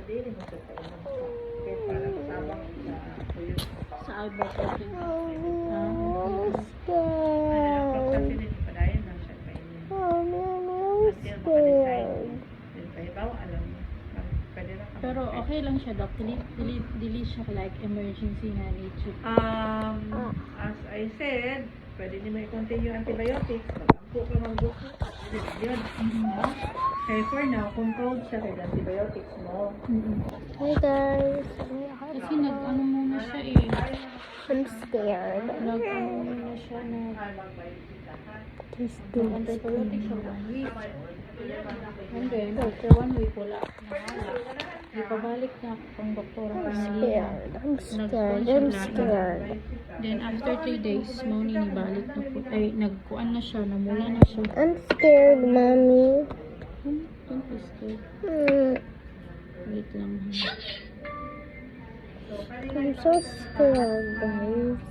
dili mo sa painom sa kaya para sabang sa tuyo. Sa Albert Hotel. Ano pagkasi din padayon lang siya painom. Until maka-decide. Then pahibaw, alam mo. Pwede na ka Pero mag-decide. okay lang siya, Doc. Dili siya like emergency nga nature. As I said, pwede niyo may continue antibiotics. Mag-ampo ka mag-buko. Yun. No? Kaya for now, controlled siya kay antibiotics mo. Hi guys. Kasi nag-ano muna siya eh. I'm scared. Nag-ano muna siya na He's doing antibiotics siya 1 week. And then, after 1 week, wala. Nawala. Di pabalik na ang doktor ang panahiya. I'm scared. I'm scared. Then, after 3 days, mauni ni balik na po. Ay, nagkuan na siya, namula na siya. I'm scared, mommy. Don't be scared. Wait lang. I'm so scared, guys.